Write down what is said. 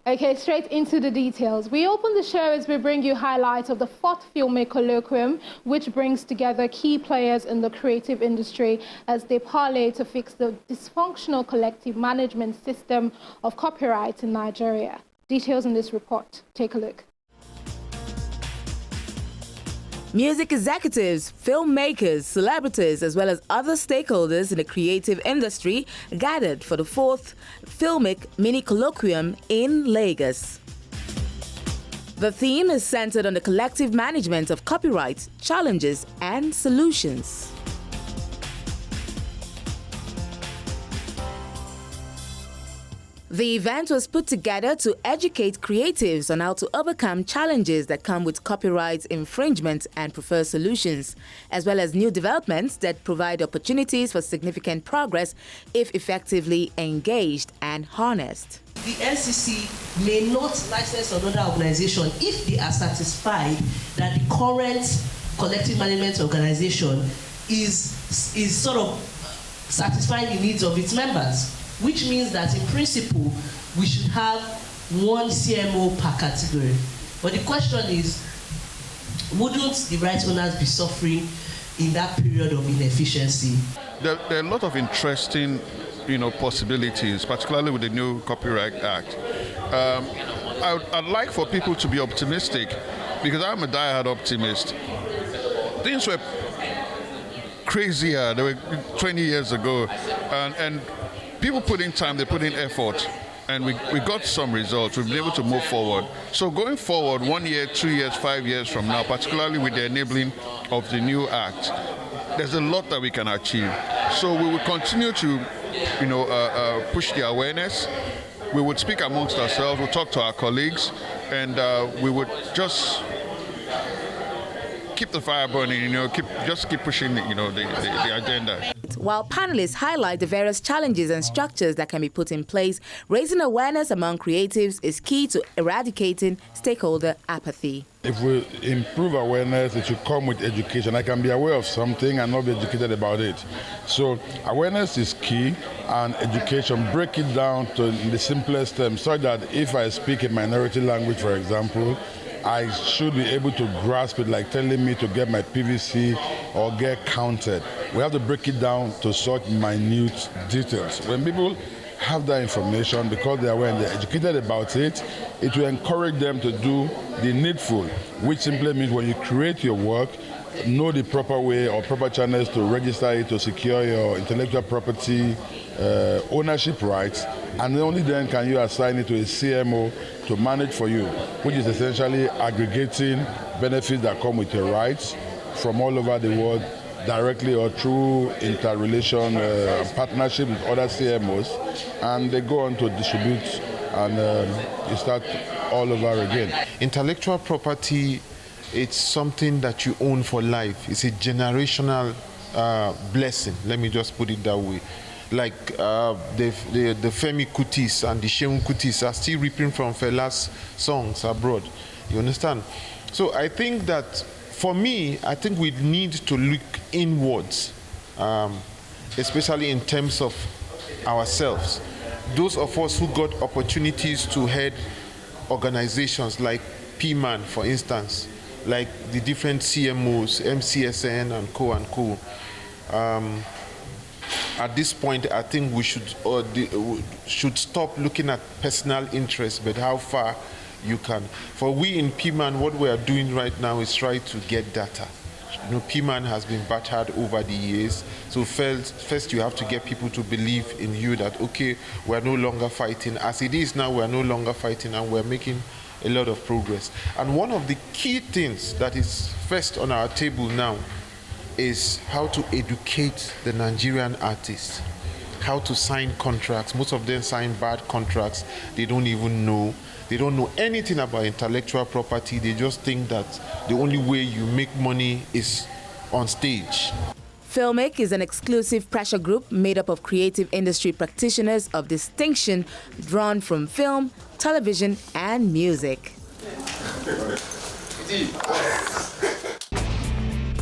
Okay, straight into the details. We open the show as we bring you highlights of the 4th Filmmic Colloquium, which brings together key players in the creative industry as they parley to fix the dysfunctional collective management system of copyright in Nigeria. Details in this report. Take a look. Music executives, filmmakers, celebrities, as well as other stakeholders in the creative industry gathered for the 4th Filmmic Mini Colloquium in Lagos. The theme is centered on the collective management of copyright, challenges, and solutions. The event was put together to educate creatives on how to overcome challenges that come with copyright infringement and prefer solutions, as well as new developments that provide opportunities for significant progress if effectively engaged and harnessed. The NCC may not license another organization if they are satisfied that the current collective management organization is sort of satisfying the needs of its members. Which means that in principle, we should have one CMO per category. But the question is, wouldn't the rights owners be suffering in that period of inefficiency? There are a lot of interesting, possibilities, particularly with the new Copyright Act. I'd like for people to be optimistic, because I'm a diehard optimist. Things were crazier. They were 20 years ago, and people put in time, they put in effort, and we got some results. We've been able to move forward. So going forward, 1 year, 2 years, 5 years from now, particularly with the enabling of the new act, there's a lot that we can achieve. So we will continue to, push the awareness. We would speak amongst ourselves, we'll talk to our colleagues, and we would just keep the fire burning, keep pushing, the agenda. While panelists highlight the various challenges and structures that can be put in place, raising awareness among creatives is key to eradicating stakeholder apathy. If we improve awareness, it should come with education. I can be aware of something and not be educated about it. So awareness is key, and education, break it down to the simplest terms, so that if I speak a minority language, for example, I should be able to grasp it, like telling me to get my PVC or get counted. We have to break it down to such minute details. When people have that information, because they are aware and they're educated about it, it will encourage them to do the needful, which simply means when you create your work, know the proper way or proper channels to register it, to secure your intellectual property ownership rights, and only then can you assign it to a CMO to manage for you, which is essentially aggregating benefits that come with your rights from all over the world, directly or through interrelation partnership with other CMOs, and they go on to distribute, and you start all over again. Intellectual property, it's something that you own for life. It's a generational blessing, let me just put it that way. Like the Femi Kutis and the Shehu Kutis are still reaping from Fela's songs abroad. You understand? So I think that, for me, I think we need to look inwards, especially in terms of ourselves. Those of us who got opportunities to head organizations like PMAN, for instance, like the different CMOs, MCSN and co. At this point, I think we should stop looking at personal interests, but how far you can. For we in PMAN, what we are doing right now is try to get data. PMAN has been battered over the years. So first you have to get people to believe in you that, okay, we're no longer fighting. As it is now, we're no longer fighting, and we're making a lot of progress. And one of the key things that is first on our table now is how to educate the Nigerian artists, how to sign contracts. Most of them sign bad contracts. They don't even know. They don't know anything about intellectual property. They just think that the only way you make money is on stage. Filmmic is an exclusive pressure group made up of creative industry practitioners of distinction drawn from film, television, and music.